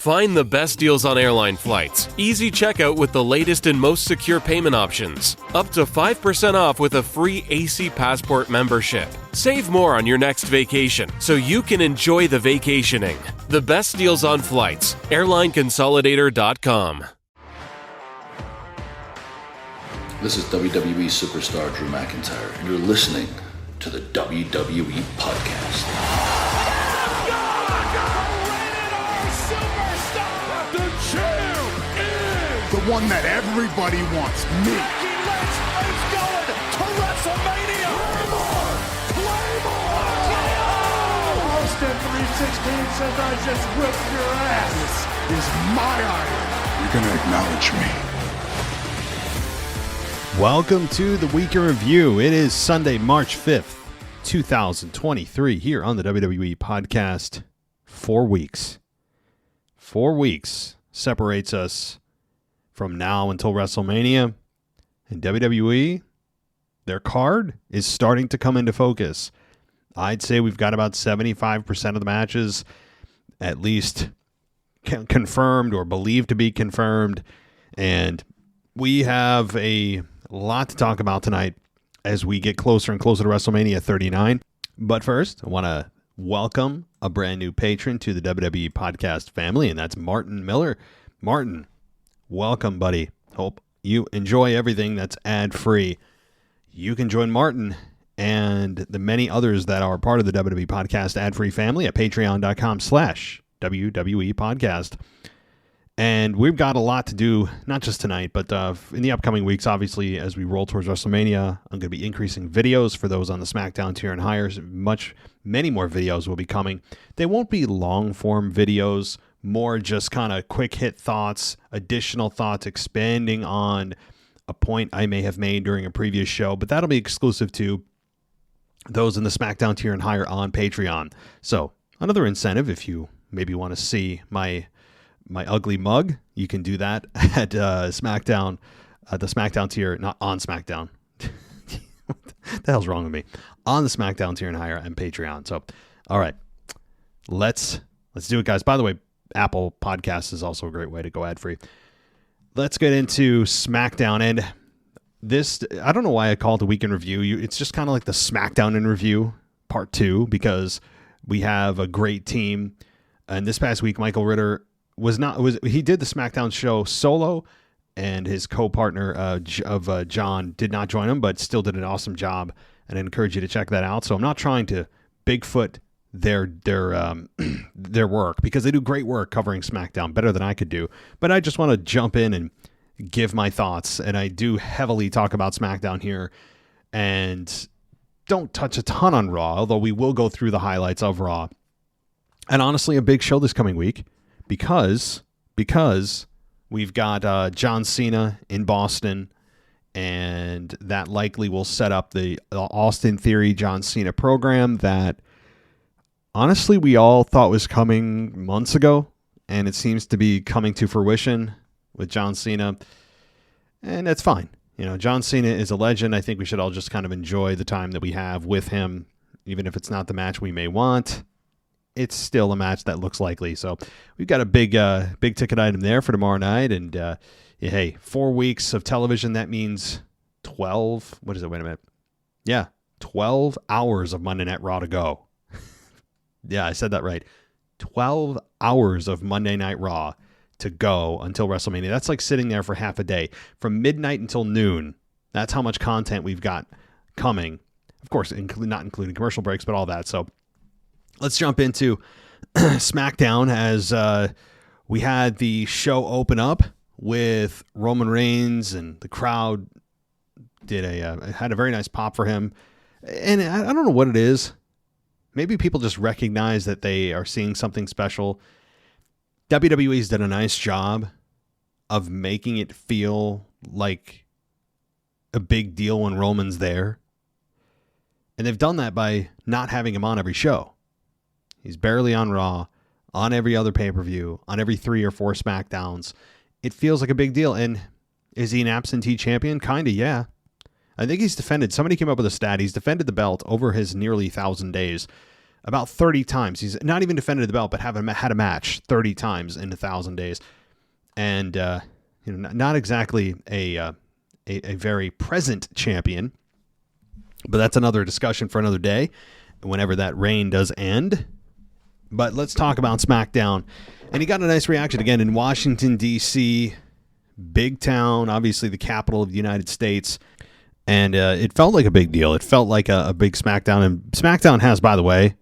Find the best deals on airline flights, easy checkout with the latest and most secure payment options, up to 5% off with a free AC Passport membership. Save more on your next vacation so you can enjoy the vacationing. The best deals on flights, airlineconsolidator.com. This is WWE superstar Drew McIntyre, and you're listening to the WWE Podcast. The one that everybody wants, me. Becky Lynch is going to WrestleMania. Claymore! Austin 316 says I just whipped your ass. This is my iron. You're going to acknowledge me. Welcome to the Week in Review. It is Sunday, March 5th, 2023, here on the WWE Podcast. 4 weeks. 4 weeks separates us from now until WrestleMania. And WWE, their card is starting to come into focus. I'd say we've got about 75% of the matches at least confirmed or believed to be confirmed. And we have a lot to talk about tonight as we get closer and closer to WrestleMania 39. But first, I want to welcome a brand new patron to the WWE Podcast family, and that's Martin Miller. Martin, welcome, buddy. Hope you enjoy everything that's ad-free. You can join Martin and the many others that are part of the WWE Podcast ad-free family at patreon.com/WWE Podcast. And we've got a lot to do, not just tonight, but in the upcoming weeks, obviously, as we roll towards WrestleMania. I'm going to be increasing videos for those on the SmackDown tier and higher. Many more videos will be coming. They won't be long-form videos, more just kind of quick hit thoughts, additional thoughts, expanding on a point I may have made during a previous show, but that'll be exclusive to those in the SmackDown tier and higher on Patreon. So another incentive, if you maybe want to see my ugly mug, you can do that at SmackDown, the SmackDown tier, not on SmackDown. What the hell's wrong with me? On the SmackDown tier and higher and Patreon. So, all right, let's do it, guys. By the way, Apple Podcasts is also a great way to go ad-free. Let's get into SmackDown. And this, I don't know why I call it the Week in Review. It's just kind of like the SmackDown in Review Part 2, because we have a great team. And this past week, Michael Ritter he did the SmackDown show solo, and his co-partner John did not join him, but still did an awesome job. And I encourage you to check that out. So I'm not trying to Bigfoot their work, because they do great work covering SmackDown, better than I could do. But I just want to jump in and give my thoughts, and I do heavily talk about SmackDown here, and don't touch a ton on Raw, although we will go through the highlights of Raw. And honestly, a big show this coming week, because we've got John Cena in Boston, and that likely will set up the Austin Theory John Cena program that honestly we all thought was coming months ago, and it seems to be coming to fruition with John Cena, and that's fine. You know, John Cena is a legend. I think we should all just kind of enjoy the time that we have with him, even if it's not the match we may want. It's still a match that looks likely. So we've got a big ticket item there for tomorrow night. And hey, 4 weeks of television, that means 12. What is it? Wait a minute. Yeah, 12 hours of Monday Night Raw to go. Yeah, I said that right. 12 hours of Monday Night Raw to go until WrestleMania. That's like sitting there for half a day. From midnight until noon. That's how much content we've got coming. Of course, not including commercial breaks, but all that. So let's jump into SmackDown as we had the show open up with Roman Reigns, and the crowd had a very nice pop for him. And I don't know what it is. Maybe people just recognize that they are seeing something special. WWE's done a nice job of making it feel like a big deal when Roman's there. And they've done that by not having him on every show. He's barely on Raw, on every other pay-per-view, on every 3 or 4 SmackDowns. It feels like a big deal. And is he an absentee champion? Kind of, yeah. I think he's defended. Somebody came up with a stat. He's defended the belt over his nearly 1,000 days. about 30 times. He's not even defended the belt, but had a match 30 times in 1,000 days. And, not exactly a very present champion, but that's another discussion for another day, whenever that reign does end. But let's talk about SmackDown. And he got a nice reaction again in Washington, D.C., big town, obviously the capital of the United States. And it felt like a big deal. It felt like a big SmackDown. And SmackDown has, by the way,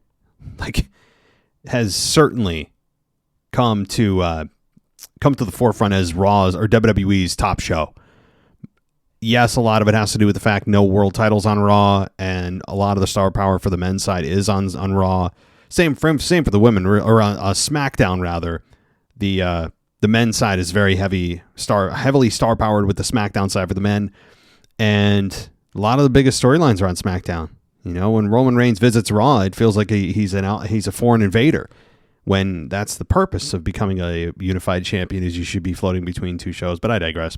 has certainly come to the forefront as Raw's or WWE's top show. Yes, a lot of it has to do with the fact no world titles on Raw, and a lot of the star power for the men's side is on Raw. Same for the women, or on SmackDown rather. The men's side is very heavily star powered with the SmackDown side for the men, and a lot of the biggest storylines are on SmackDown. When Roman Reigns visits Raw, it feels like he's a foreign invader. When that's the purpose of becoming a unified champion, is you should be floating between two shows. But I digress.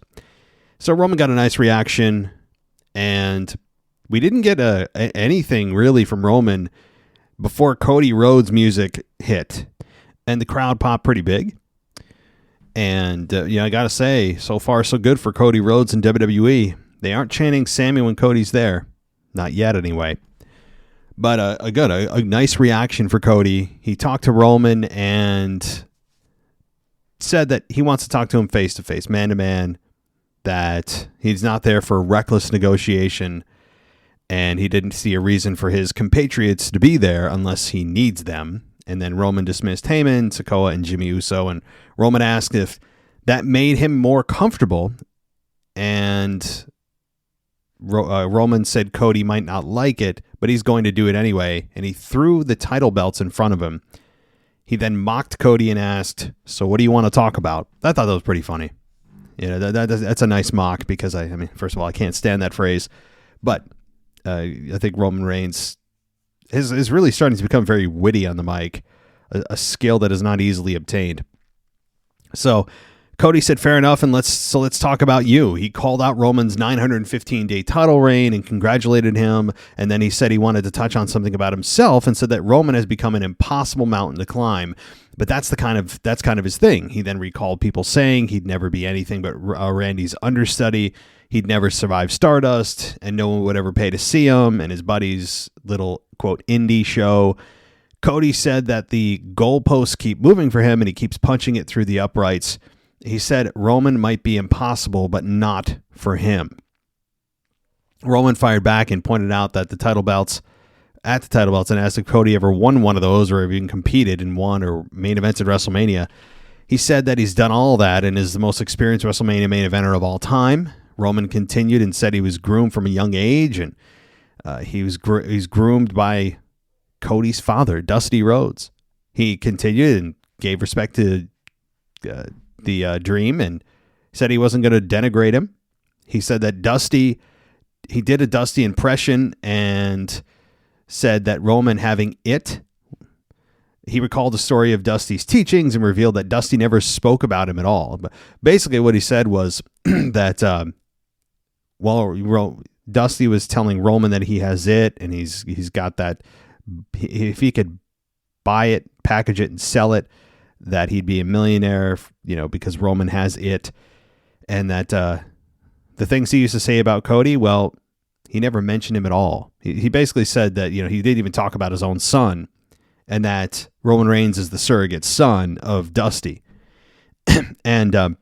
So Roman got a nice reaction, and we didn't get anything really from Roman before Cody Rhodes' music hit, and the crowd popped pretty big. And I gotta say, so far so good for Cody Rhodes and WWE. They aren't chanting Sami when Cody's there, not yet anyway. But a nice reaction for Cody. He talked to Roman and said that he wants to talk to him face to face, man to man. That he's not there for reckless negotiation, and he didn't see a reason for his compatriots to be there unless he needs them. And then Roman dismissed Heyman, Sikoa, and Jimmy Uso, and Roman asked if that made him more comfortable, and Roman said Cody might not like it, but he's going to do it anyway, and he threw the title belts in front of him. He then mocked Cody and asked, "So what do you want to talk about?" I thought that was pretty funny. That's a nice mock, because I mean, first of all, I can't stand that phrase, but I think Roman Reigns is really starting to become very witty on the mic, a skill that is not easily obtained. So Cody said, "Fair enough, and let's talk about you." He called out Roman's 915-day title reign and congratulated him, and then he said he wanted to touch on something about himself and said that Roman has become an impossible mountain to climb. But that's kind of his thing. He then recalled people saying he'd never be anything but Randy's understudy. He'd never survive Stardust, and no one would ever pay to see him, and his buddy's little, quote, indie show. Cody said that the goalposts keep moving for him, and he keeps punching it through the uprights. He said Roman might be impossible, but not for him. Roman fired back and pointed out that the title belts and asked if Cody ever won one of those or even competed in one or main events at WrestleMania. He said that he's done all that and is the most experienced WrestleMania main eventer of all time. Roman continued and said he was groomed from a young age, and he's groomed by Cody's father, Dusty Rhodes. He continued and gave respect to the Dream and said he wasn't going to denigrate him. He said that he did a Dusty impression and said that Roman having it. He recalled the story of Dusty's teachings and revealed that Dusty never spoke about him at all. But basically what he said was that Dusty was telling Roman that he has it, and he's got that, if he could buy it, package it, and sell it, that he'd be a millionaire, because Roman has it. And that the things he used to say about Cody, well, he never mentioned him at all. He basically said that, he didn't even talk about his own son, and that Roman Reigns is the surrogate son of Dusty. And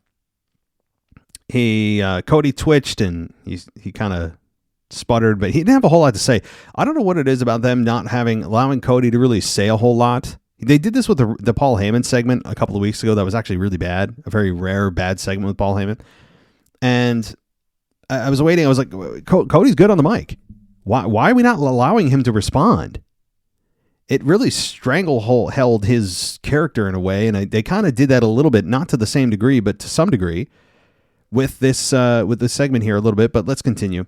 Cody twitched, and he kind of sputtered, but he didn't have a whole lot to say. I don't know what it is about them not allowing Cody to really say a whole lot. They did this with the Paul Heyman segment a couple of weeks ago. That was actually really bad, a very rare bad segment with Paul Heyman. And I was waiting. I was like, Cody's good on the mic. Why are we not allowing him to respond? It really held his character in a way, and they kind of did that a little bit, not to the same degree, but to some degree, with this segment here a little bit. But let's continue.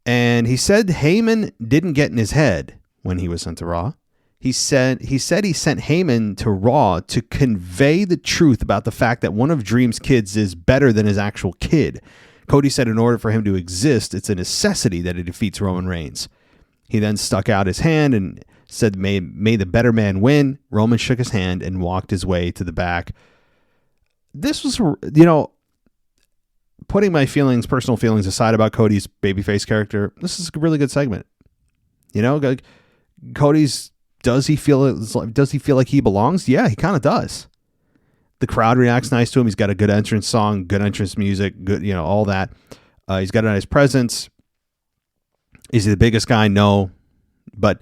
And he said Heyman didn't get in his head when he was sent to Raw. He said he sent Heyman to Raw to convey the truth about the fact that one of Dream's kids is better than his actual kid. Cody said in order for him to exist, it's a necessity that he defeats Roman Reigns. He then stuck out his hand and said, may the better man win. Roman shook his hand and walked his way to the back. This was, putting my personal feelings aside about Cody's babyface character, this is a really good segment. Cody's, does he feel like he belongs? Yeah, he kind of does. The crowd reacts nice to him. He's got a good entrance song, good entrance music, good, all that. He's got a nice presence. Is he the biggest guy? No. But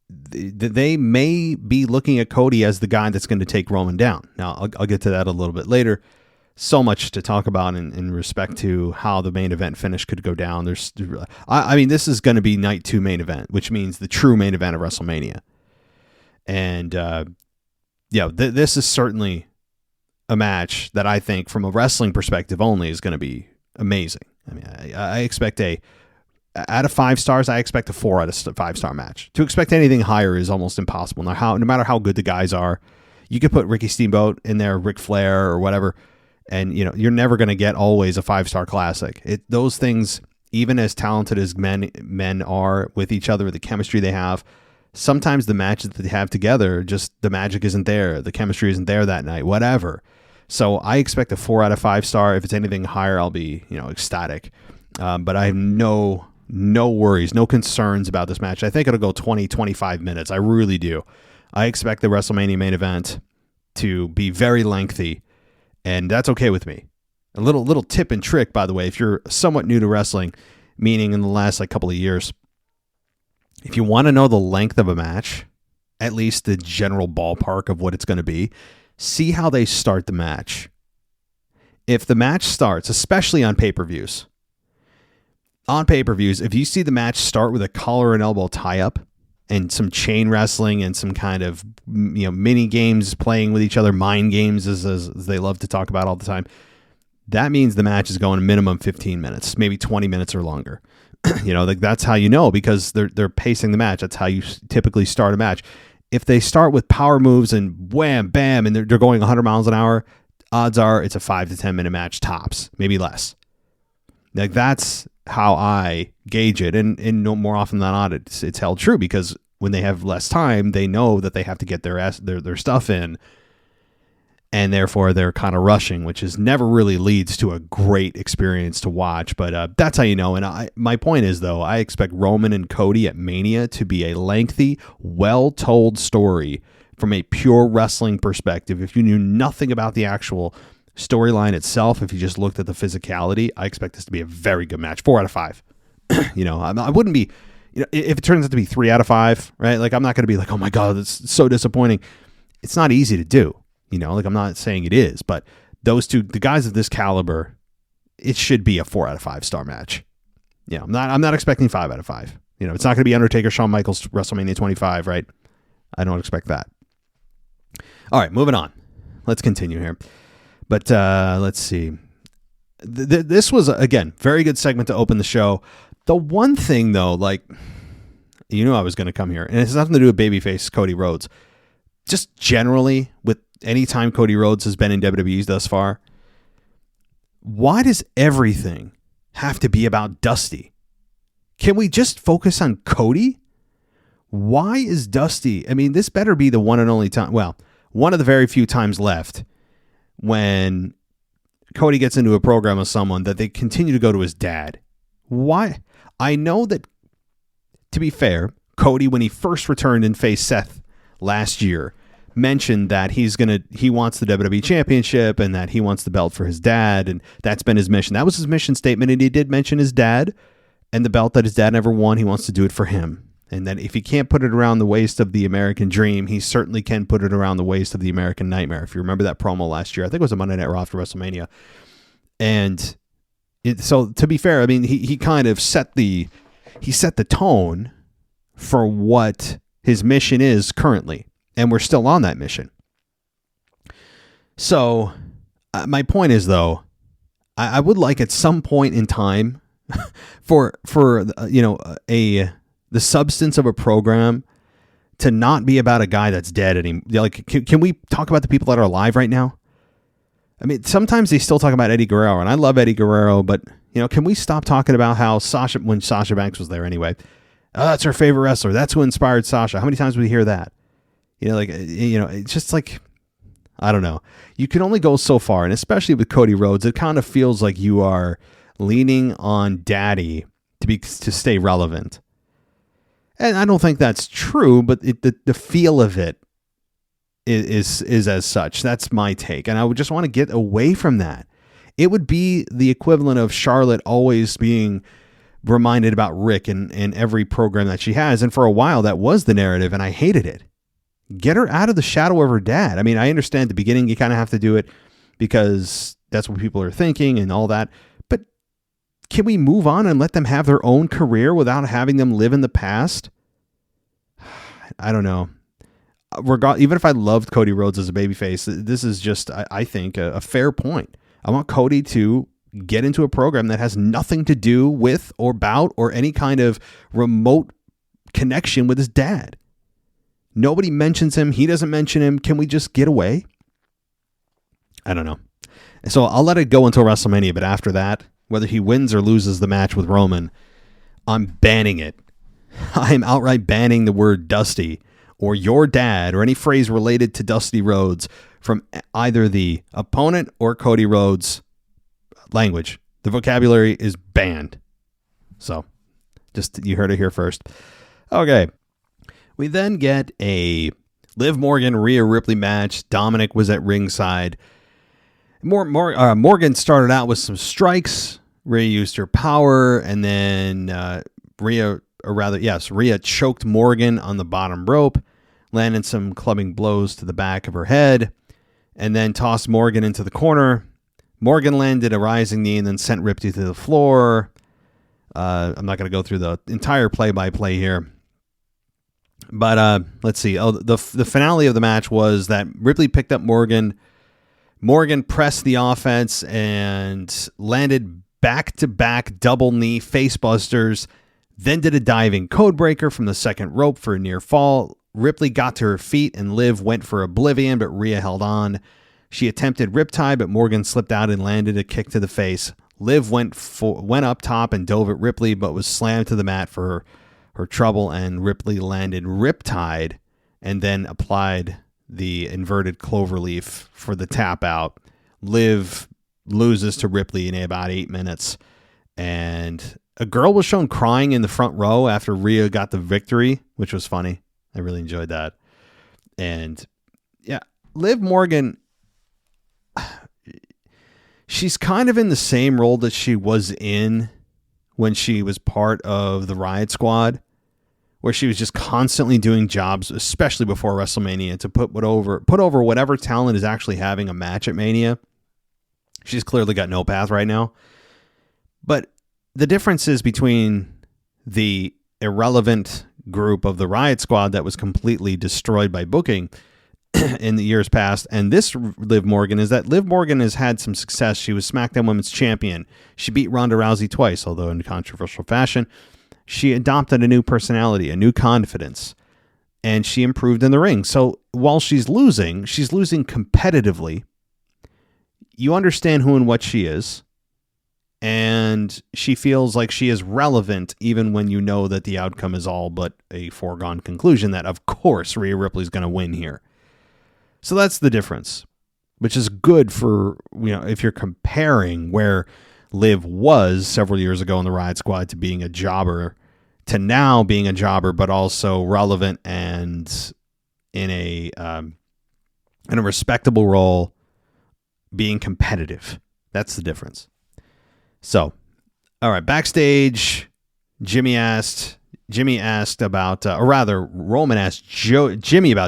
they may be looking at Cody as the guy that's going to take Roman down. Now, I'll get to that a little bit later. So much to talk about in respect to how the main event finish could go down. This is going to be night 2 main event, which means the true main event of WrestleMania. And, this is certainly a match that I think from a wrestling perspective only is going to be amazing. I mean, I expect out of 5 stars, I expect a 4 out of 5-star match. To expect anything higher is almost impossible. No matter how good the guys are, you could put Ricky Steamboat in there, Ric Flair or whatever, and you're never going to get always a 5-star classic. Those things, even as talented as men are with each other, the chemistry they have, sometimes the matches that they have together, just the magic isn't there. The chemistry isn't there that night, whatever. So I expect a 4 out of 5-star. If it's anything higher, I'll be, ecstatic. But I have no worries, no concerns about this match. I think it'll go 20, 25 minutes. I really do. I expect the WrestleMania main event to be very lengthy, and that's okay with me. A little tip and trick, by the way, if you're somewhat new to wrestling, meaning in the last couple of years, if you want to know the length of a match, at least the general ballpark of what it's going to be, see how they start the match. If the match starts, especially on pay-per-views, if you see the match start with a collar and elbow tie-up and some chain wrestling and some kind of mini games playing with each other, mind games as they love to talk about all the time, that means the match is going minimum 15 minutes, maybe 20 minutes or longer. That's how you know, because they're pacing the match. That's how you typically start a match. If they start with power moves and wham, bam, and they're going 100 miles an hour, odds are it's a 5 to 10 minute match tops, maybe less. That's how I gauge it, and no more often than not, it's held true, because when they have less time, they know that they have to get their stuff in, and therefore they're kind of rushing, which is never really leads to a great experience to watch. But that's how you know. And my point is, though, I expect Roman and Cody at Mania to be a lengthy, well-told story from a pure wrestling perspective. If you knew nothing about the actual storyline itself, if you just looked at the physicality, I expect this to be a very good match. 4 out of 5. I wouldn't be, if it turns out to be 3 out of 5, right? I'm not going to be like, oh my God, that's so disappointing. It's not easy to do. I'm not saying it is, but the guys of this caliber, it should be a 4 out of 5-star match. I'm not expecting 5 out of 5. It's not going to be Undertaker, Shawn Michaels, WrestleMania 25, right? I don't expect that. All right, moving on. Let's continue here. But let's see. This was, again, very good segment to open the show. The one thing, though, I was going to come here, and it has nothing to do with babyface Cody Rhodes. Just generally, with any time Cody Rhodes has been in WWE thus far, why does everything have to be about Dusty? Can we just focus on Cody? Why is Dusty? I mean, this better be the one and only time. Well, one of the very few times left when Cody gets into a program with someone that they continue to go to his dad. Why? I know that, to be fair, Cody, when he first returned and faced Seth last year, mentioned that he wants the WWE Championship and that he wants the belt for his dad, and that's been his mission. That was his mission statement, and he did mention his dad and the belt that his dad never won. He wants to do it for him, and that if he can't put it around the waist of the American Dream, he certainly can put it around the waist of the American Nightmare. If you remember that promo last year, I think it was a Monday Night Raw after WrestleMania, and so to be fair, I mean, he kind of set the tone for what his mission is currently. And we're still on that mission. So my point is, though, I would like at some point in time for the substance of a program to not be about a guy that's dead anymore. Can we talk about the people that are alive right now? I mean, sometimes they still talk about Eddie Guerrero, and I love Eddie Guerrero, but can we stop talking about how when Sasha Banks was there anyway, Oh, that's her favorite wrestler. That's who inspired Sasha. How many times would we hear that? It's just like, I don't know. You can only go so far, and especially with Cody Rhodes, it kind of feels like you are leaning on Daddy to stay relevant. And I don't think that's true, but the feel of it is as such. That's my take, and I would just want to get away from that. It would be the equivalent of Charlotte always being reminded about Rick in every program that she has, and for a while that was the narrative, and I hated it. Get her out of the shadow of her dad. I mean, I understand at the beginning you kind of have to do it because that's what people are thinking and all that, but can we move on and let them have their own career without having them live in the past? I don't know. Even if I loved Cody Rhodes as a babyface, this is just, I think, a fair point. I want Cody to get into a program that has nothing to do with or about or any kind of remote connection with his dad. Nobody mentions him. He doesn't mention him. Can we just get away? I don't know. So I'll let it go until WrestleMania, but after that, whether he wins or loses the match with Roman, I'm banning it. I'm outright banning the word Dusty or your dad or any phrase related to Dusty Rhodes from either the opponent or Cody Rhodes language. The vocabulary is banned. So just, you heard it here first. Okay. We then get a Liv Morgan, Rhea Ripley match. Dominic was at ringside. Morgan started out with some strikes. Rhea used her power, and then Rhea choked Morgan on the bottom rope, landed some clubbing blows to the back of her head, and then tossed Morgan into the corner. Morgan landed a rising knee and then sent Ripley to the floor. I'm not going to go through the entire play-by-play here. But let's see. The finale of the match was that Ripley picked up Morgan. Morgan pressed the offense and landed back-to-back double knee facebusters, then did a diving codebreaker from the second rope for a near fall. Ripley got to her feet and Liv went for Oblivion, but Rhea held on. She attempted Riptide, but Morgan slipped out and landed a kick to the face. Liv went up top and dove at Ripley, but was slammed to the mat for her trouble, and Ripley landed Riptide and then applied the inverted cloverleaf for the tap out. Liv loses to Ripley in about 8 minutes, and a girl was shown crying in the front row after Rhea got the victory, which was funny. I really enjoyed that. And yeah, Liv Morgan, she's kind of in the same role that she was in when she was part of the Riot Squad, where she was just constantly doing jobs, especially before WrestleMania, to put over whatever talent is actually having a match at Mania. She's clearly got no path right now. But the difference is between the irrelevant group of the Riot Squad that was completely destroyed by booking in the years past and this Liv Morgan is that Liv Morgan has had some success. She was SmackDown Women's Champion. She beat Ronda Rousey twice, although in controversial fashion. She adopted a new personality, a new confidence, and she improved in the ring. So while she's losing competitively. You understand who and what she is, and she feels like she is relevant even when you know that the outcome is all but a foregone conclusion that, of course, Rhea Ripley's going to win here. So that's the difference, which is good for, if you're comparing where Liv was several years ago in the Riot Squad to being a jobber to now being a jobber, but also relevant and in a respectable role, being competitive. That's the difference. So, all right, backstage, Roman asked Jimmy about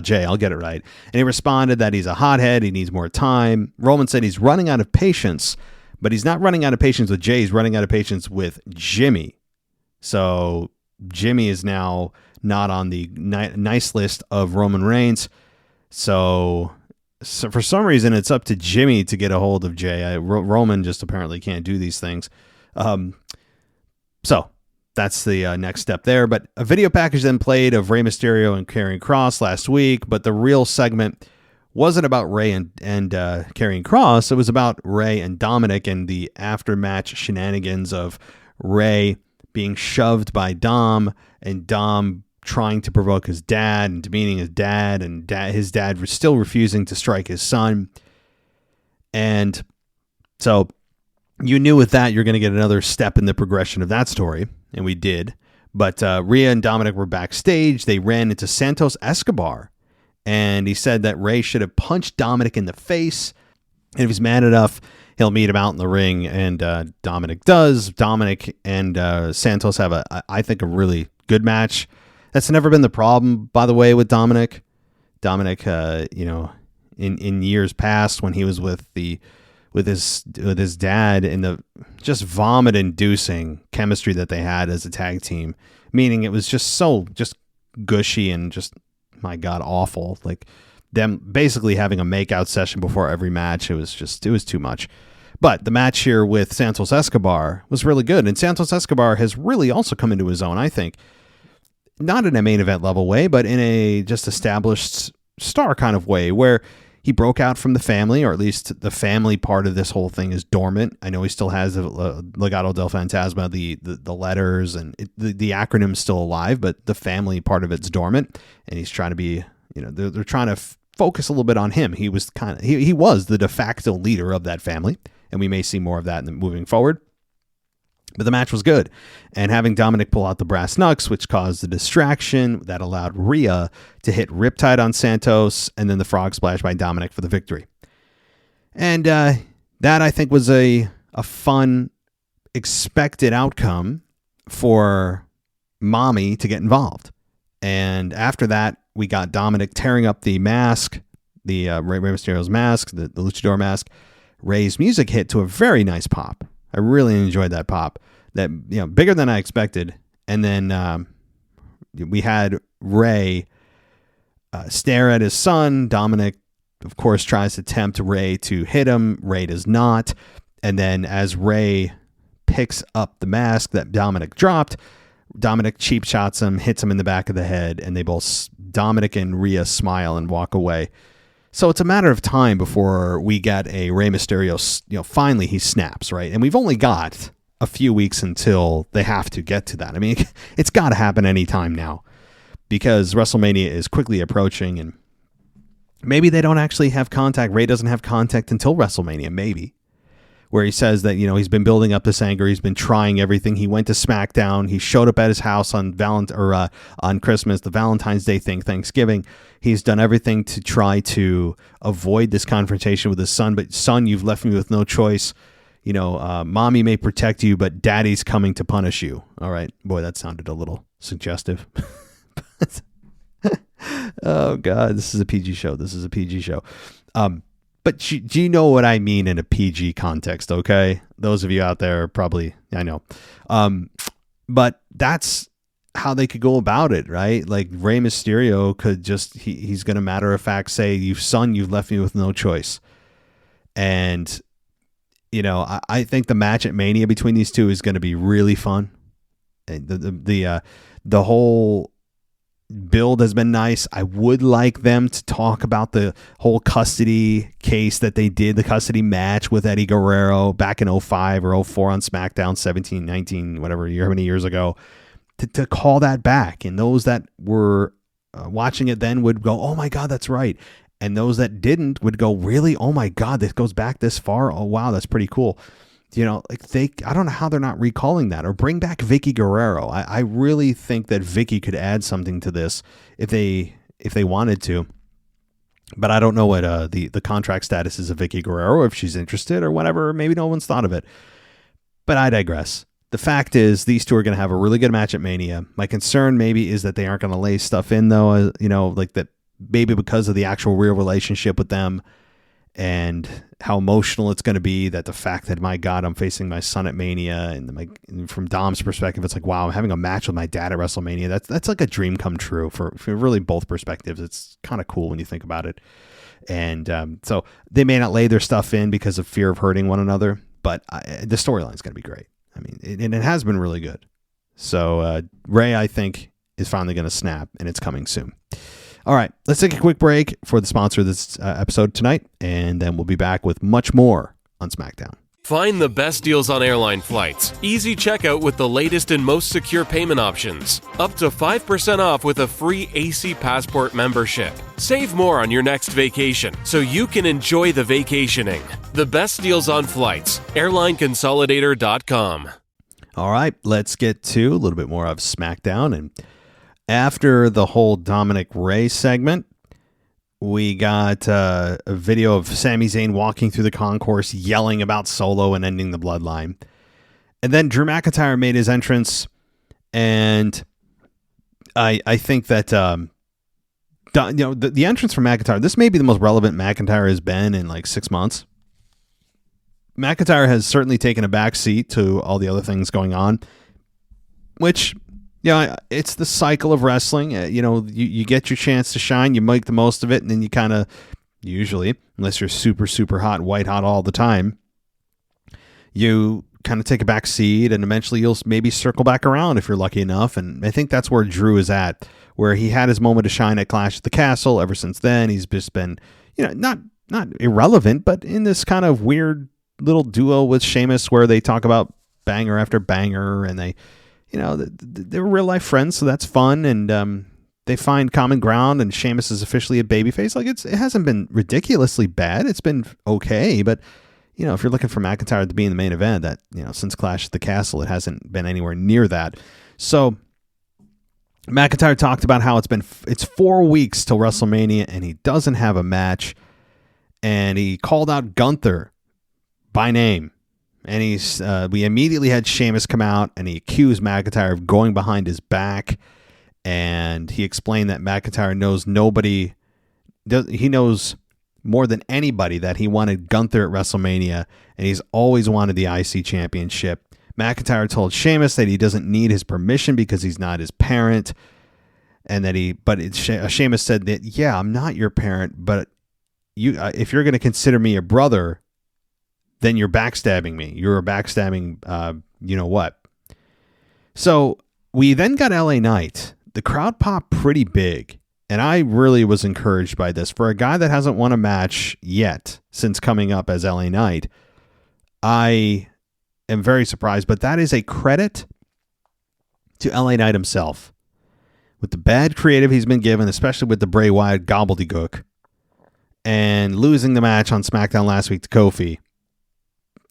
Jay. I'll get it right. And he responded that he's a hothead. He needs more time. Roman said he's running out of patience, but he's not running out of patience with Jay. He's running out of patience with Jimmy. So Jimmy is now not on the nice list of Roman Reigns. So for some reason, it's up to Jimmy to get a hold of Jay. Roman just apparently can't do these things. So that's the next step there. But a video package then played of Rey Mysterio and Karrion Kross last week. But the real segment wasn't about Rey and Karrion Kross. It was about Rey and Dominic and the after-match shenanigans of Rey being shoved by Dom, and Dom trying to provoke his dad and demeaning his dad, and his dad was still refusing to strike his son. And so you knew with that you're going to get another step in the progression of that story, and we did. But Rhea and Dominic were backstage. They ran into Santos Escobar, and he said that Rey should have punched Dominic in the face, and if he's mad enough, he'll meet him out in the ring, and Dominic does. Dominic and Santos have, I think, a really good match. That's never been the problem, by the way, with Dominic. Dominic, in years past when he was with his dad, in the just vomit-inducing chemistry that they had as a tag team, meaning it was just gushy and just, my God, awful. Like them basically having a makeout session before every match. It was too much. But the match here with Santos Escobar was really good, and Santos Escobar has really also come into his own, I think. Not in a main event level way, but in a just established star kind of way, where he broke out from the family, or at least the family part of this whole thing is dormant. I know he still has the Legado del Fantasma, the letters, and the acronym's still alive, but the family part of it's dormant, and he's trying to be, they're trying to focus a little bit on him. He was he was the de facto leader of that family, and we may see more of that moving forward. But the match was good, and having Dominic pull out the brass knucks, which caused the distraction that allowed Rhea to hit Riptide on Santos, and then the frog splash by Dominic for the victory. And that, I think, was a fun, expected outcome for Mommy to get involved. And after that, we got Dominic tearing up the mask, the Rey Mysterio's mask, the Luchador mask. Rey's music hit to a very nice pop. I really enjoyed that pop. That, bigger than I expected. And then we had Rey stare at his son. Dominic, of course, tries to tempt Rey to hit him. Rey does not. And then as Rey picks up the mask that Dominic dropped, Dominic cheap shots him, hits him in the back of the head, and Dominic and Rhea smile and walk away. So it's a matter of time before we get a Rey Mysterio, finally he snaps, right? And we've only got a few weeks until they have to get to that. I mean, it's got to happen any time now, because WrestleMania is quickly approaching, and maybe they don't actually have contact. Rey doesn't have contact until WrestleMania, maybe, where he says that, he's been building up this anger. He's been trying everything. He went to SmackDown. He showed up at his house on on Christmas, the Valentine's Day thing, Thanksgiving. He's done everything to try to avoid this confrontation with his son. But son, you've left me with no choice. Mommy may protect you, but daddy's coming to punish you. All right. Boy, that sounded a little suggestive. Oh, God, this is a PG show. But do you know what I mean in a PG context, okay? Those of you out there probably, I know. But that's how they could go about it, right? Like Rey Mysterio could just, he's going to matter of fact say, you've left me with no choice. And, I think the match at Mania between these two is going to be really fun. And the whole build has been nice. I would like them to talk about the whole custody case that they did, the custody match with Eddie Guerrero back in 05 or 04 on SmackDown, 17, 19, whatever year, how many years ago, to call that back. And those that were watching it then would go, oh my God, that's right. And those that didn't would go, really? Oh my God, this goes back this far? Oh wow, that's pretty cool. I don't know how they're not recalling that, or bring back Vicky Guerrero. I really think that Vicky could add something to this if they wanted to. But I don't know what the contract status is of Vicky Guerrero, if she's interested or whatever. Maybe no one's thought of it. But I digress. The fact is, these two are going to have a really good match at Mania. My concern maybe is that they aren't going to lay stuff in, though, like that, maybe because of the actual real relationship with them and how emotional it's going to be, that the fact that, my God, I'm facing my son at Mania, and from Dom's perspective, it's like, wow, I'm having a match with my dad at WrestleMania. That's like a dream come true for really both perspectives. It's kind of cool when you think about it. And so they may not lay their stuff in because of fear of hurting one another, but the storyline is going to be great. I mean, it has been really good. So Rey, I think, is finally going to snap, and it's coming soon. All right, let's take a quick break for the sponsor of this episode tonight, and then we'll be back with much more on SmackDown. Find the best deals on airline flights. Easy checkout with the latest and most secure payment options. Up to 5% off with a free AC Passport membership. Save more on your next vacation so you can enjoy the vacationing. The best deals on flights. AirlineConsolidator.com. All right, let's get to a little bit more of SmackDown. And after the whole Dominic Rey segment, we got a video of Sami Zayn walking through the concourse, yelling about Solo and ending the bloodline. And then Drew McIntyre made his entrance, and I think that the entrance from McIntyre, this may be the most relevant McIntyre has been in like 6 months. McIntyre has certainly taken a back seat to all the other things going on, which, it's the cycle of wrestling. You get your chance to shine, you make the most of it, and then you kind of, usually, unless you're super, super hot, white hot all the time, you kind of take a back seat, and eventually you'll maybe circle back around if you're lucky enough. And I think that's where Drew is at, where he had his moment to shine at Clash at the Castle. Ever since then, he's just been, not irrelevant, but in this kind of weird little duo with Sheamus where they talk about banger after banger, and they're real life friends, so that's fun, and they find common ground, and Sheamus is officially a babyface. Like, it hasn't been ridiculously bad. It's been okay, but if you're looking for McIntyre to be in the main event, that since Clash at the Castle, it hasn't been anywhere near that. So McIntyre talked about how it's 4 weeks till WrestleMania, and he doesn't have a match, and he called out Gunther by name. And we immediately had Sheamus come out, and he accused McIntyre of going behind his back. And he explained that McIntyre knows he knows more than anybody that he wanted Gunther at WrestleMania, and he's always wanted the IC championship. McIntyre told Sheamus that he doesn't need his permission because he's not his parent, and that Sheamus said that, yeah, I'm not your parent, but if you're going to consider me a brother, then you're backstabbing me. You're backstabbing, what. So we then got LA Knight. The crowd popped pretty big, and I really was encouraged by this. For a guy that hasn't won a match yet since coming up as LA Knight, I am very surprised, but that is a credit to LA Knight himself. With the bad creative he's been given, especially with the Bray Wyatt gobbledygook, and losing the match on SmackDown last week to Kofi,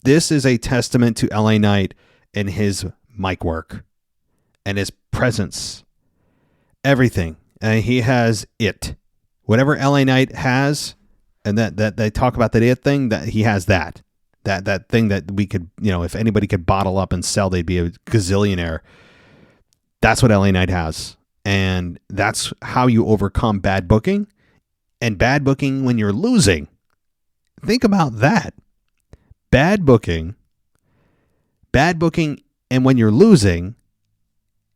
this is a testament to LA Knight and his mic work and his presence. Everything. And he has it. Whatever LA Knight has, and that they talk about that it thing, that he has that thing that we could, if anybody could bottle up and sell, they'd be a gazillionaire. That's what LA Knight has. And that's how you overcome bad booking, and bad booking when you're losing. Think about that. Bad booking, and when you're losing,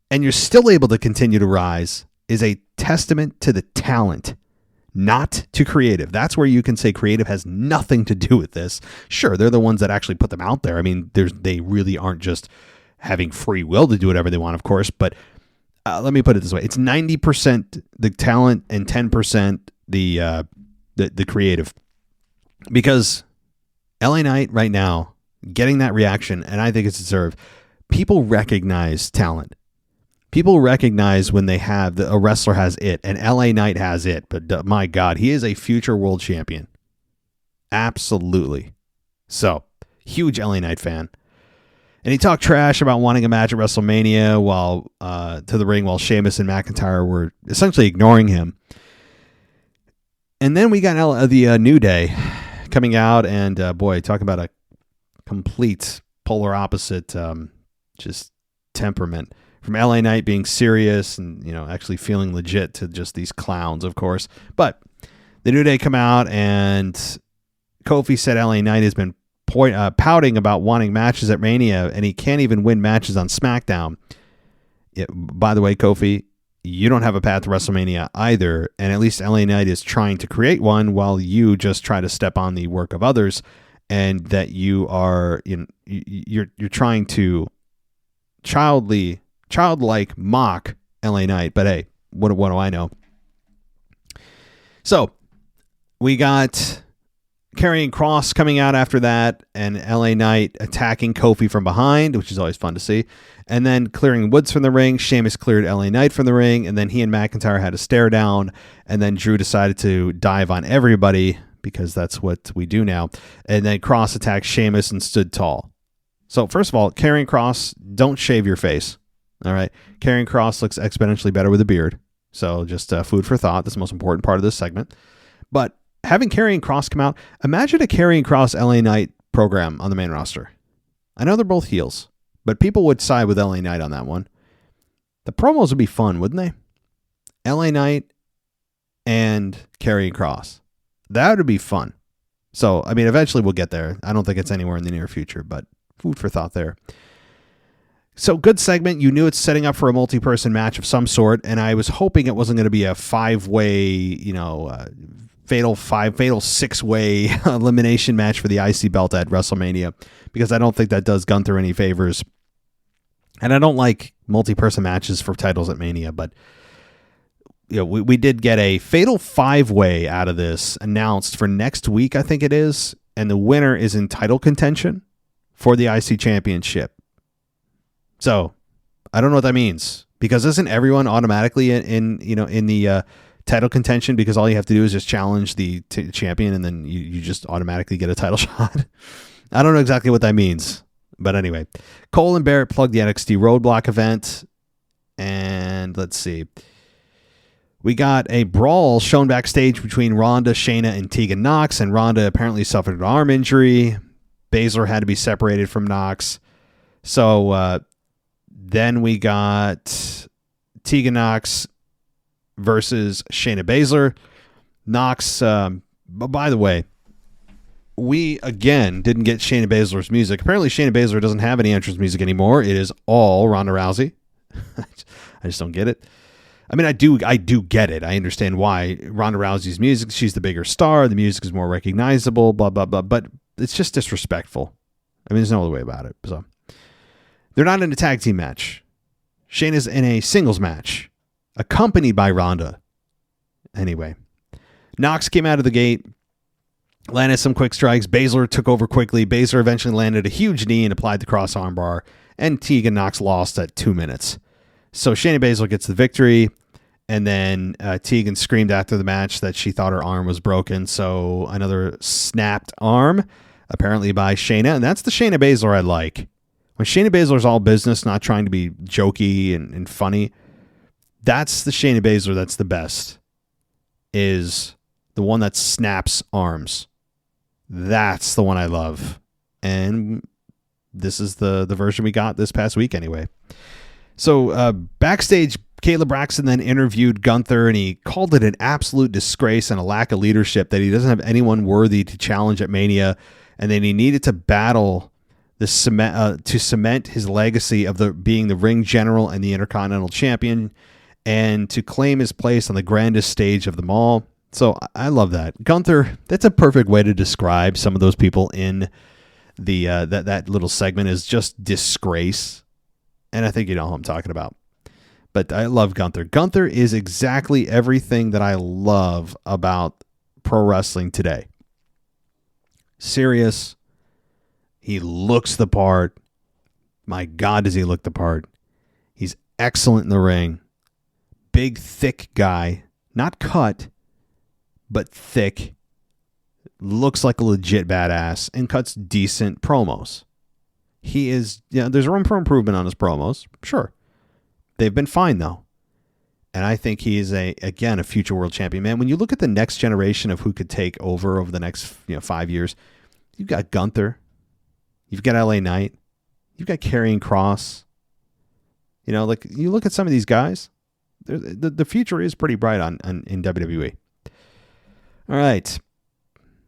and you're still able to continue to rise, is a testament to the talent, not to creative. That's where you can say creative has nothing to do with this. Sure, they're the ones that actually put them out there. I mean, they really aren't just having free will to do whatever they want, of course, but let me put it this way. It's 90% the talent and 10% the creative. Because LA Knight right now, getting that reaction, and I think it's deserved. People recognize talent. People recognize when they have a wrestler has it, and LA Knight has it. But my God, he is a future world champion. Absolutely. So, huge LA Knight fan. And he talked trash about wanting a match at WrestleMania to the ring while Sheamus and McIntyre were essentially ignoring him. And then we got the New Day coming out, and talking about a complete polar opposite just temperament. From LA Knight being serious and, actually feeling legit to just these clowns, of course. But the New Day come out, and Kofi said LA Knight has been pouting about wanting matches at Mania, and he can't even win matches on SmackDown. By the way, Kofi, you don't have a path to WrestleMania either, and at least LA Knight is trying to create one while you just try to step on the work of others, and that you are you're trying to childlike mock LA Knight. But hey, what do I know? So we got Karrion Kross coming out after that, and LA Knight attacking Kofi from behind, which is always fun to see. And then clearing Woods from the ring. Sheamus cleared LA Knight from the ring, and then he and McIntyre had a stare down, and then Drew decided to dive on everybody because that's what we do now. And then Kross attacked Sheamus and stood tall. So first of all, Karrion Kross, don't shave your face. All right. Karrion Kross looks exponentially better with a beard. So just food for thought. That's the most important part of this segment. But having Karrion Kross come out, imagine a Karrion Kross LA Knight program on the main roster. I know they're both heels, but people would side with LA Knight on that one. The promos would be fun, wouldn't they? LA Knight and Karrion Kross. That would be fun. So, I mean, eventually we'll get there. I don't think it's anywhere in the near future, but food for thought there. So, good segment. You knew it's setting up for a multi-person match of some sort, and I was hoping it wasn't going to be a five-way, fatal six-way elimination match for the IC belt at WrestleMania, because I don't think that does Gunther any favors. And I don't like multi-person matches for titles at Mania, but we did get a fatal five-way out of this announced for next week, I think it is, and the winner is in title contention for the IC championship. So I don't know what that means, because isn't everyone automatically in the title contention, because all you have to do is just challenge the champion and then you just automatically get a title shot? I don't know exactly what that means, but anyway, Cole and Barrett plugged the NXT Roadblock event, and let's see. We got a brawl shown backstage between Ronda, Shayna, and Tegan Nox, and Ronda apparently suffered an arm injury. Baszler had to be separated from Nox. So then we got Tegan Nox versus Shayna Baszler. Nox, by the way, we again didn't get Shayna Baszler's music. Apparently Shayna Baszler doesn't have any entrance music anymore. It is all Ronda Rousey. I just don't get it. I mean, I do get it. I understand why. Ronda Rousey's music, she's the bigger star. The music is more recognizable, blah, blah, blah. But it's just disrespectful. I mean, there's no other way about it. So they're not in a tag team match. Shayna's in a singles match, accompanied by Ronda. Anyway, Nox came out of the gate, landed some quick strikes. Baszler took over quickly. Baszler eventually landed a huge knee and applied the cross arm bar, and Tegan Nox lost at 2 minutes. So Shayna Baszler gets the victory, and then Tegan screamed after the match that she thought her arm was broken. So another snapped arm, apparently by Shayna, and that's the Shayna Baszler I like. When Shayna Baszler's all business, not trying to be jokey and funny, that's the Shayna Baszler that's the best, is the one that snaps arms. That's the one I love. And this is the version we got this past week anyway. So backstage, Caleb Braxton then interviewed Gunther, and he called it an absolute disgrace and a lack of leadership that he doesn't have anyone worthy to challenge at Mania, and then he needed to battle to cement his legacy of being the ring general and the Intercontinental Champion, and to claim his place on the grandest stage of them all. So I love that. Gunther, that's a perfect way to describe some of those people in the that little segment, is just disgrace. And I think you know who I'm talking about. But I love Gunther. Gunther is exactly everything that I love about pro wrestling today. Serious. He looks the part. My God, does he look the part. He's excellent in the ring. Big, thick guy. Not cut, but thick. Looks like a legit badass and cuts decent promos. He is, there's room for improvement on his promos. Sure. They've been fine, though. And I think he is, a future world champion. Man, when you look at the next generation of who could take over the next 5 years, you've got Gunther. You've got LA Knight. You've got Karrion Kross. You look at some of these guys, the future is pretty bright in WWE. All right.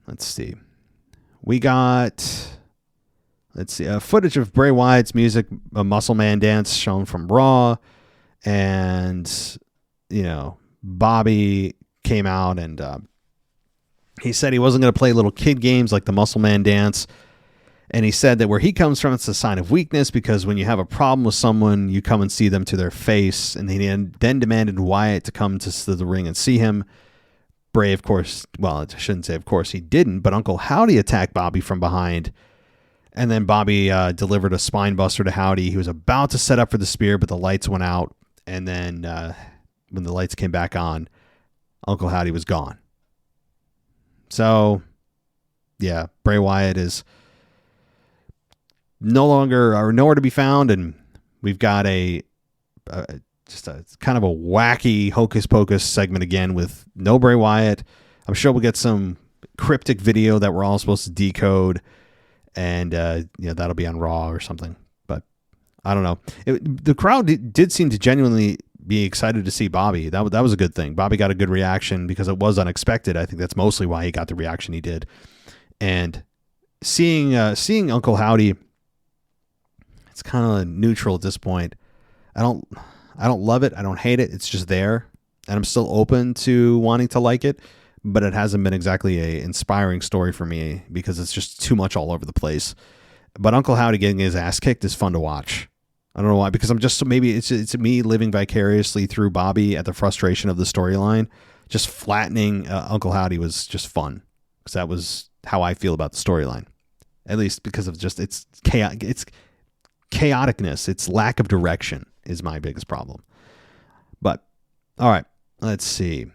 Let's see. We got... footage of Bray Wyatt's music, a Muscle Man dance shown from Raw. And, Bobby came out and he said he wasn't going to play little kid games like the Muscle Man dance. And he said that where he comes from, it's a sign of weakness, because when you have a problem with someone, you come and see them to their face. And he then demanded Wyatt to come to the ring and see him. Bray, of course, well, I shouldn't say of course he didn't, but Uncle Howdy attacked Bobby from behind. And then Bobby delivered a spine buster to Howdy. He was about to set up for the spear, but the lights went out. And then when the lights came back on, Uncle Howdy was gone. So, yeah, Bray Wyatt is no longer or nowhere to be found. And we've got just a kind of a wacky hocus pocus segment again with no Bray Wyatt. I'm sure we'll get some cryptic video that we're all supposed to decode, and that'll be on Raw or something. But I don't know. The crowd did seem to genuinely be excited to see Bobby. That was a good thing. Bobby got a good reaction because it was unexpected. I think that's mostly why he got the reaction he did. And seeing Uncle Howdy, it's kind of neutral at this point. I don't love it. I don't hate it. It's just there. And I'm still open to wanting to like it. But it hasn't been exactly a inspiring story for me because it's just too much all over the place. But Uncle Howdy getting his ass kicked is fun to watch. I don't know why. Because maybe it's me living vicariously through Bobby at the frustration of the storyline. Just flattening Uncle Howdy was just fun. Because that was how I feel about the storyline. At least because of just its chaoticness. Its lack of direction is my biggest problem. But, all right, let's see.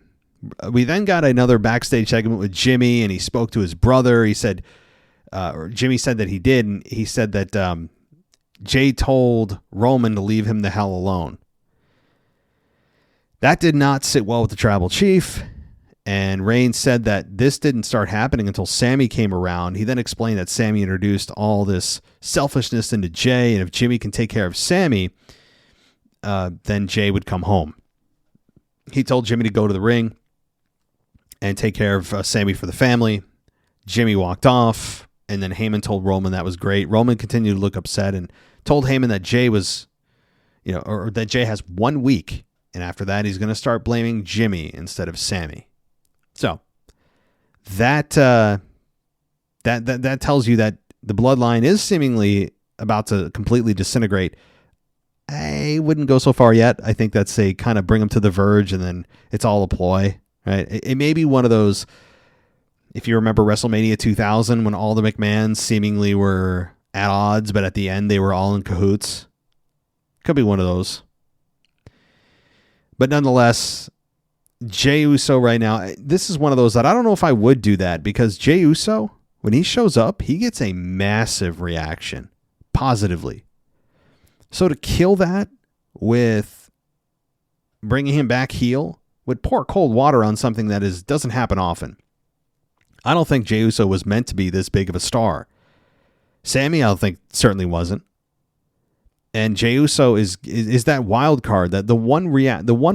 We then got another backstage segment with Jimmy, and he spoke to his brother. He said, or Jimmy said that he did, and he said that Jay told Roman to leave him the hell alone. That did not sit well with the tribal chief, and Reigns said that this didn't start happening until Sami came around. He then explained that Sami introduced all this selfishness into Jay, and if Jimmy can take care of Sami, then Jay would come home. He told Jimmy to go to the ring and take care of Sami for the family. Jimmy walked off, and then Heyman told Roman that was great. Roman continued to look upset and told Heyman that Jay was, or that Jay has 1 week, and after that he's going to start blaming Jimmy instead of Sami. So that tells you that the bloodline is seemingly about to completely disintegrate. I wouldn't go so far yet. I think that's a kind of bring them to the verge, and then it's all a ploy. Right? It may be one of those, if you remember WrestleMania 2000, when all the McMahons seemingly were at odds, but at the end they were all in cahoots. Could be one of those. But nonetheless, Jey Uso right now, this is one of those that I don't know if I would do that, because Jey Uso, when he shows up, he gets a massive reaction, positively. So to kill that with bringing him back heel would pour cold water on something that doesn't happen often. I don't think Jey Uso was meant to be this big of a star. Sami, I don't think, certainly wasn't. And Jey Uso is that wild card, that the one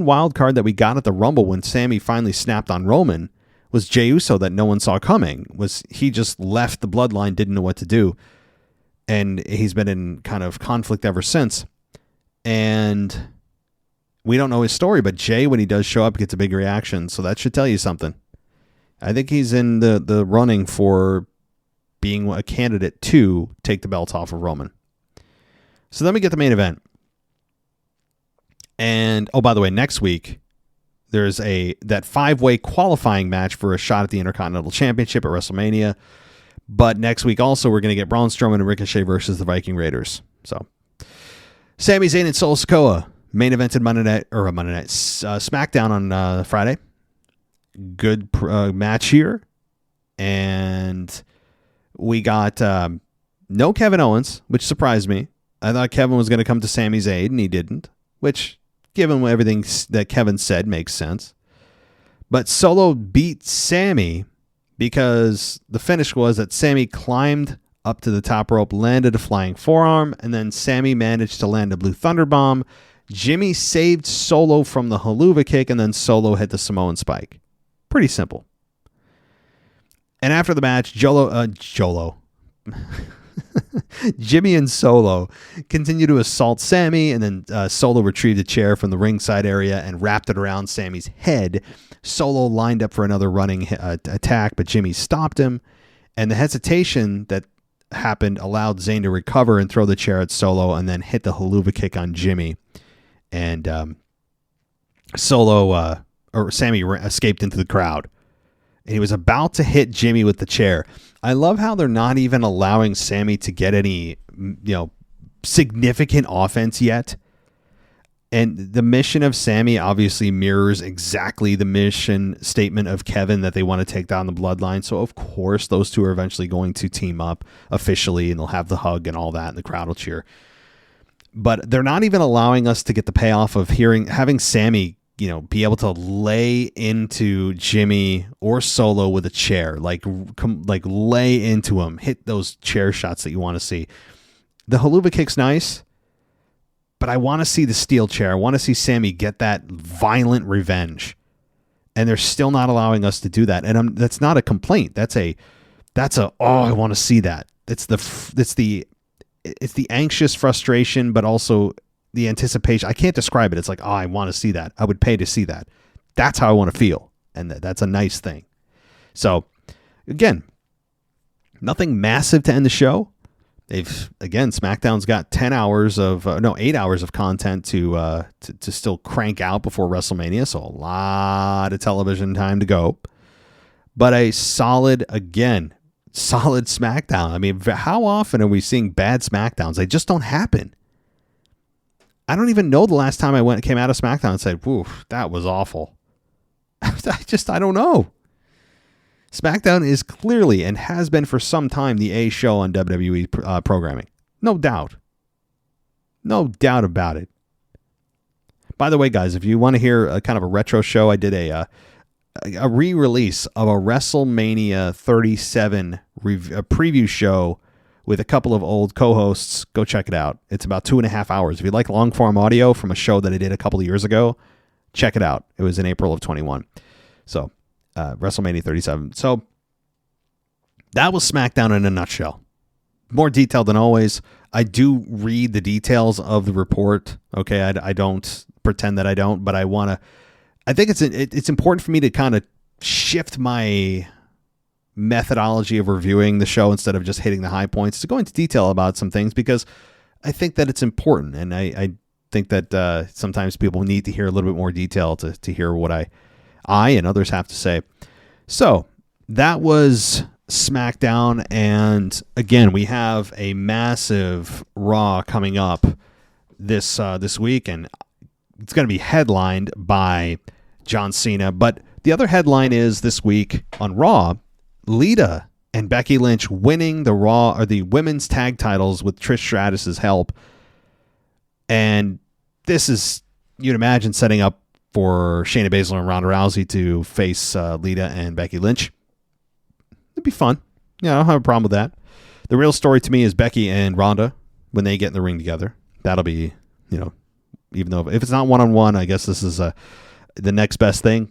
wild card that we got at the Rumble when Sami finally snapped on Roman was Jey Uso that no one saw coming. He just left the bloodline, didn't know what to do. And he's been in kind of conflict ever since. And we don't know his story, but Jay, when he does show up, gets a big reaction. So that should tell you something. I think he's in the running for being a candidate to take the belt off of Roman. So then we get the main event. And, oh, by the way, next week, there's that 5-way qualifying match for a shot at the Intercontinental Championship at WrestleMania. But next week also, we're going to get Braun Strowman and Ricochet versus the Viking Raiders. So, Sami Zayn and Solo Sikoa main evented SmackDown on Friday. Good match here. And we got no Kevin Owens, which surprised me. I thought Kevin was going to come to Sami's aid, and he didn't. Which, given everything that Kevin said, makes sense. But Solo beat Sami because the finish was that Sami climbed up to the top rope, landed a flying forearm, and then Sami managed to land a Blue Thunder Bomb. Jimmy saved Solo from the Haluva kick, and then Solo hit the Samoan Spike. Pretty simple. And after the match, Jimmy and Solo continue to assault Sami, and then Solo retrieved a chair from the ringside area and wrapped it around Sami's head. Solo lined up for another running attack, but Jimmy stopped him, and the hesitation that happened allowed Zayn to recover and throw the chair at Solo, and then hit the Haluva kick on Jimmy. And Sami escaped into the crowd. and he was about to hit Jimmy with the chair. I love how they're not even allowing Sami to get any, significant offense yet. And the mission of Sami obviously mirrors exactly the mission statement of Kevin, that they want to take down the bloodline. So, of course, those two are eventually going to team up officially, and they'll have the hug and all that, and the crowd will cheer. But they're not even allowing us to get the payoff of having Sami, be able to lay into Jimmy or Solo with a chair, like lay into him, hit those chair shots that you want to see. The haluva kick's nice, but I want to see the steel chair. I want to see Sami get that violent revenge, and they're still not allowing us to do that. And that's not a complaint. That's a I want to see that. It's the anxious frustration, but also the anticipation. I can't describe it. It's like, I want to see that. I would pay to see that. That's how I want to feel, and that's a nice thing. So, again, nothing massive to end the show. SmackDown's got 8 hours of content to still crank out before WrestleMania, so a lot of television time to go. But a solid SmackDown. I mean, how often are we seeing bad SmackDowns? They just don't happen. I don't even know the last time I came out of SmackDown and said, "Woof, that was awful." I don't know. SmackDown is clearly, and has been for some time, the A show on WWE programming. No doubt. No doubt about it. By the way, guys, if you want to hear a kind of a retro show, I did a re-release of a WrestleMania 37 a preview show with a couple of old co-hosts. Go check it out. It's about 2.5 hours. If you like long-form audio from a show that I did a couple of years ago, check it out. It was in April of 21. So, WrestleMania 37. So that was SmackDown in a nutshell. More detailed than always. I do read the details of the report. Okay, I don't pretend that I don't, but I think it's important for me to kind of shift my methodology of reviewing the show instead of just hitting the high points, to go into detail about some things, because I think that it's important, and I think that sometimes people need to hear a little bit more detail to hear what I and others have to say. So that was SmackDown, and again, we have a massive Raw coming up this week, and it's going to be headlined by John Cena. But the other headline is this week on Raw, Lita and Becky Lynch winning the Raw or the women's tag titles with Trish Stratus's help, and this is, you'd imagine, setting up for Shayna Baszler and Ronda Rousey to face Lita and Becky Lynch. It'd be fun. Yeah, I don't have a problem with that. The real story to me is Becky and Ronda when they get in the ring together. That'll be, even though if it's not one-on-one, I guess this is the next best thing.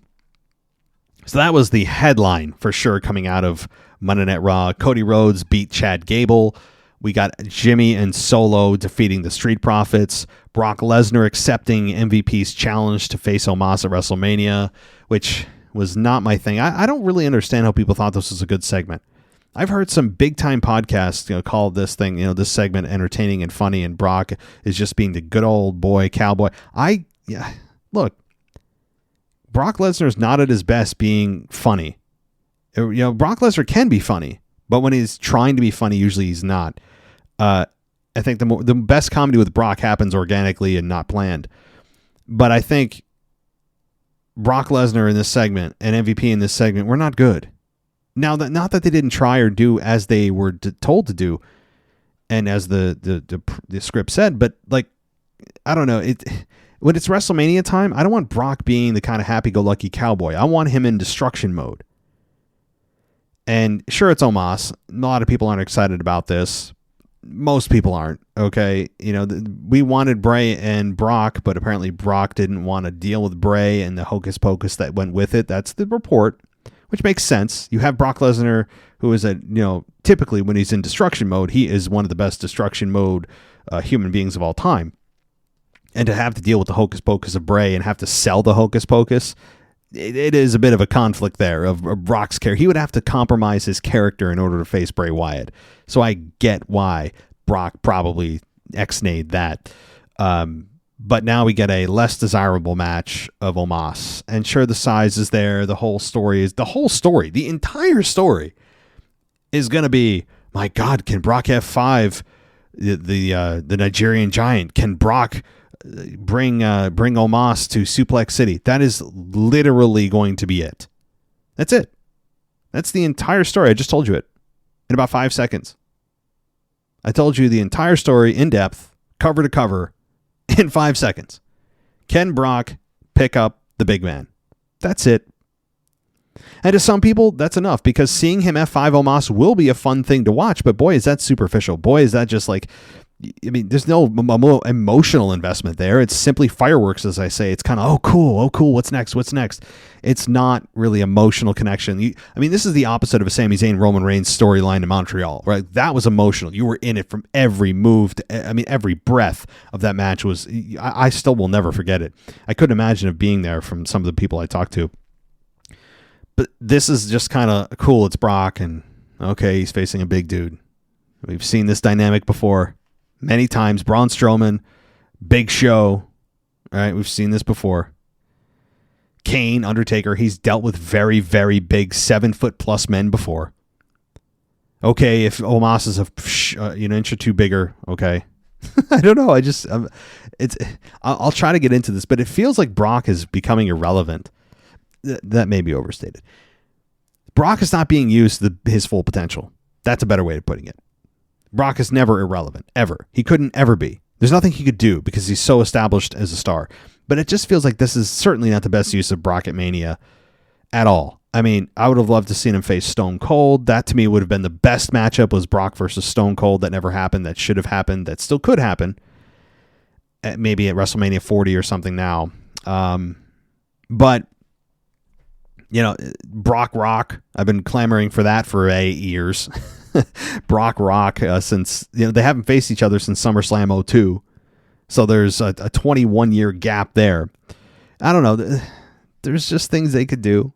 So that was the headline for sure coming out of Monday Night Raw. Cody Rhodes beat Chad Gable. We got Jimmy and Solo defeating the Street Profits. Brock Lesnar accepting MVP's challenge to face Omos at WrestleMania, which was not my thing. I don't really understand how people thought this was a good segment. I've heard some big-time podcasts call this thing, this segment entertaining and funny, and Brock is just being the good old boy, cowboy. Look, Brock Lesnar's not at his best being funny. Brock Lesnar can be funny, but when he's trying to be funny, usually he's not. I think the best comedy with Brock happens organically and not planned. But I think Brock Lesnar in this segment and MVP in this segment were not good. Now, not that they didn't try or do as they were told to do, and as the script said, but I don't know. When it's WrestleMania time, I don't want Brock being the kind of happy-go-lucky cowboy. I want him in destruction mode. And sure, it's Omos. A lot of people aren't excited about this. Most people aren't, okay? We wanted Bray and Brock, but apparently Brock didn't want to deal with Bray and the hocus pocus that went with it. That's the report, which makes sense. You have Brock Lesnar, who is typically when he's in destruction mode, he is one of the best destruction mode human beings of all time. And to have to deal with the hocus pocus of Bray and have to sell the hocus pocus, it is a bit of a conflict there of Brock's character. He would have to compromise his character in order to face Bray Wyatt. So I get why Brock probably ex-nayed that. But now we get a less desirable match of Omos. And sure, the size is there. The entire story is going to be, my God, can Brock F5 the Nigerian giant? Can Brock bring Omos to Suplex City? That is literally going to be it. That's it. That's the entire story. I just told you it in about 5 seconds. I told you the entire story in depth, cover to cover, in 5 seconds. Can Brock pick up the big man? That's it. And to some people, that's enough, because seeing him F5 Omos will be a fun thing to watch, but boy, is that superficial. Boy, is that just like, I mean, there's no emotional investment there. It's simply fireworks, as I say. It's kind of, oh, cool, what's next? It's not really emotional connection. I mean, this is the opposite of a Sami Zayn Roman Reigns storyline in Montreal, right? That was emotional. You were in it from every move. Every breath of that match was, I still will never forget it. I couldn't imagine of being there from some of the people I talked to. But this is just kind of cool. It's Brock, and okay, he's facing a big dude. We've seen this dynamic before many times. Braun Strowman, Big Show. All right, we've seen this before. Kane, Undertaker, he's dealt with very, very big 7-foot-plus men before. Okay, if Omos is an inch or two bigger, okay. I don't know. I'll try to get into this, but it feels like Brock is becoming irrelevant. That may be overstated. Brock is not being used to his full potential. That's a better way of putting it. Brock is never irrelevant, ever. He couldn't ever be. There's nothing he could do because he's so established as a star. But it just feels like this is certainly not the best use of Brock at Mania at all. I mean, I would have loved to see him face Stone Cold. That to me would have been the best matchup, was Brock versus Stone Cold. That never happened. That should have happened. That still could happen. Maybe at WrestleMania 40 or something now. But Brock Rock, I've been clamoring for that for 8 years. Brock Rock, since they haven't faced each other since SummerSlam 02. So there's a 21-year gap there. I don't know. There's just things they could do.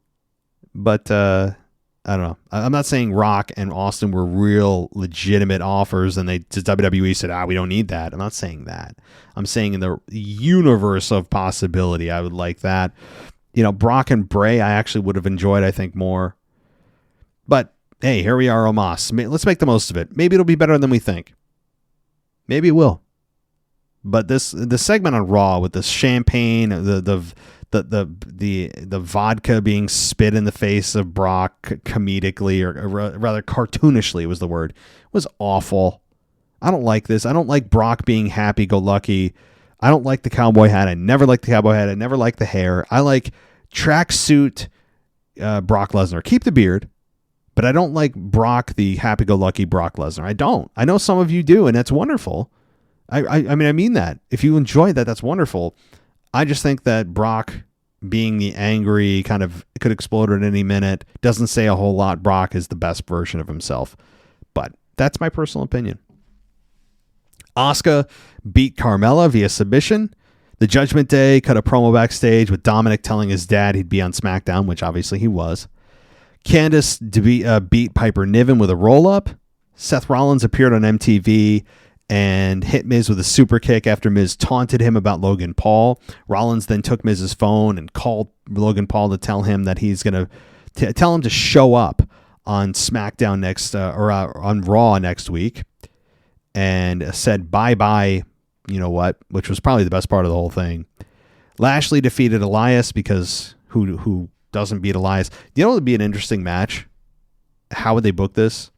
But I don't know. I'm not saying Rock and Austin were real legitimate offers and WWE said, we don't need that. I'm not saying that. I'm saying in the universe of possibility, I would like that. Brock and Bray, I actually would have enjoyed, I think, more. But, hey, here we are, Omos. Let's make the most of it. Maybe it'll be better than we think. Maybe it will. But the segment on Raw with the champagne, the vodka being spit in the face of Brock comedically, or rather cartoonishly was the word, was awful. I don't like this. I don't like Brock being happy-go-lucky. I don't like the cowboy hat. I never liked the cowboy hat. I never liked the hair. I like tracksuit Brock Lesnar. Keep the beard, but I don't like Brock, the happy-go-lucky Brock Lesnar. I don't. I know some of you do, and that's wonderful. I mean that. If you enjoy that, that's wonderful. I just think that Brock being the angry, kind of could explode at any minute, doesn't say a whole lot. Brock is the best version of himself. But that's my personal opinion. Asuka beat Carmella via submission. The Judgment Day cut a promo backstage with Dominic telling his dad he'd be on SmackDown, which obviously he was. Candice beat Piper Niven with a roll-up. Seth Rollins appeared on MTV and hit Miz with a super kick after Miz taunted him about Logan Paul. Rollins then took Miz's phone and called Logan Paul to tell him that he's going to tell him to show up on SmackDown on Raw next week, and said bye-bye, which was probably the best part of the whole thing. Lashley defeated Elias, because who doesn't beat Elias? What would be an interesting match? How would they book this?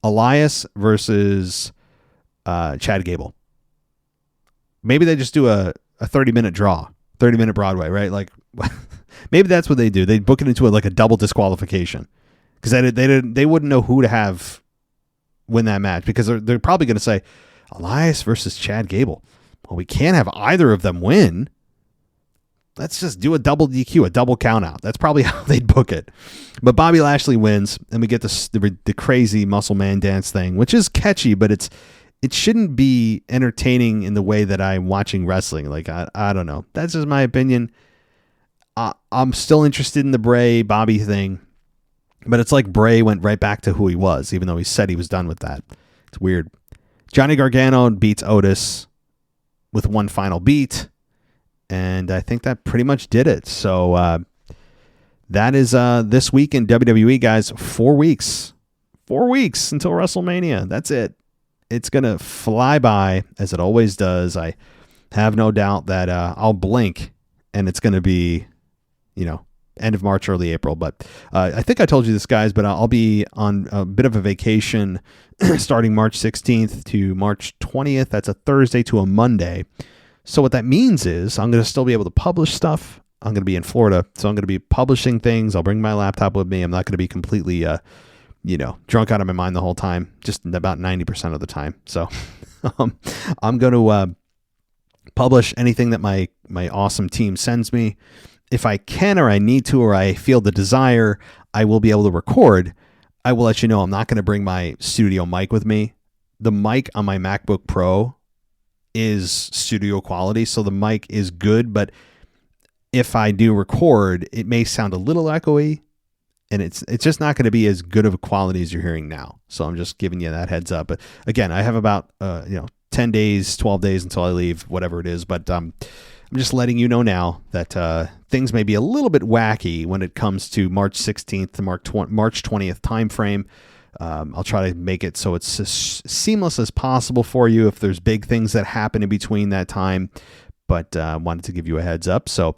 Elias versus Chad Gable. Maybe they just do a 30-minute draw, 30-minute Broadway, right? Like, maybe that's what they do. They book it into a double disqualification, because they wouldn't know who to have win that match, because they're probably going to say Elias versus Chad Gable. Well, we can't have either of them win. Let's just do a double DQ, a double count out. That's probably how they'd book it. But Bobby Lashley wins, and we get the crazy muscle man dance thing, which is catchy, but it shouldn't be entertaining in the way that I'm watching wrestling. Like, I don't know. That's just my opinion. I'm still interested in the Bray Bobby thing, but it's like Bray went right back to who he was, even though he said he was done with that. It's weird. Johnny Gargano beats Otis with one final beat. And I think that pretty much did it. So that is this week in WWE, guys. 4 weeks. 4 weeks until WrestleMania. That's it. It's going to fly by, as it always does. I have no doubt that I'll blink, and it's going to be, end of March, early April. But I think I told you this, guys, but I'll be on a bit of a vacation starting March 16th to March 20th. That's a Thursday to a Monday. So what that means is I'm going to still be able to publish stuff. I'm going to be in Florida, so I'm going to be publishing things. I'll bring my laptop with me. I'm not going to be completely, drunk out of my mind the whole time, just about 90% of the time. So I'm going to publish anything that my awesome team sends me. If I can or I need to or I feel the desire, I will be able to record. I will let you know I'm not going to bring my studio mic with me. The mic on my MacBook Pro is studio quality, so the mic is good, but if I do record, it may sound a little echoey, and it's just not going to be as good of a quality as you're hearing now. So I'm just giving you that heads up. But again, I have about 10 days, 12 days until I leave, whatever it is. But I'm just letting you know now that things may be a little bit wacky when it comes to March 16th to March 20th timeframe. I'll try to make it so it's as seamless as possible for you if there's big things that happen in between that time. But I wanted to give you a heads up. So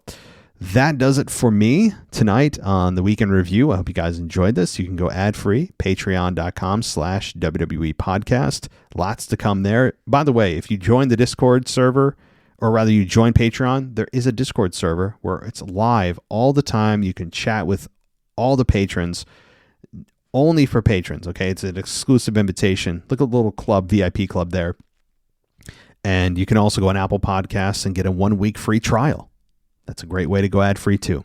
that does it for me tonight on the Weekend Review. I hope you guys enjoyed this. You can go ad-free, patreon.com/WWE podcast. Lots to come there. By the way, if you join the Discord server, or rather you join Patreon, there is a Discord server where it's live all the time. You can chat with all the patrons, only for patrons, okay? It's an exclusive invitation. Look at the little club, VIP club there. And you can also go on Apple Podcasts and get a 1 week free trial. That's a great way to go ad-free too.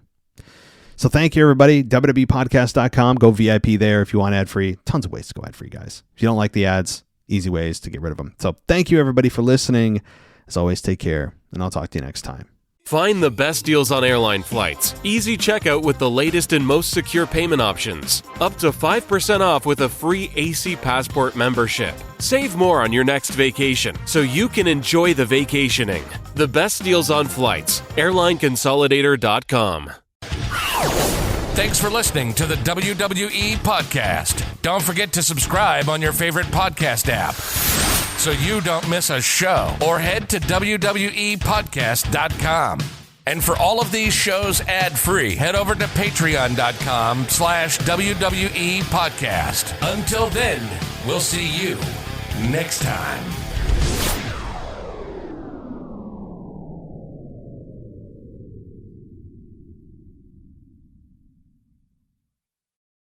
So thank you, everybody. WWEpodcast.com. Go VIP there if you want ad-free. Tons of ways to go ad-free, guys. If you don't like the ads, easy ways to get rid of them. So thank you, everybody, for listening. As always, take care, and I'll talk to you next time. Find the best deals on airline flights. Easy checkout with the latest and most secure payment options. Up to 5% off with a free AC Passport membership. Save more on your next vacation so you can enjoy the vacationing. The best deals on flights. AirlineConsolidator.com. Thanks for listening to the WWE Podcast. Don't forget to subscribe on your favorite podcast app so you don't miss a show, or head to WWEpodcast.com. And for all of these shows ad-free, head over to patreon.com/WWE Podcast. Until then, we'll see you next time.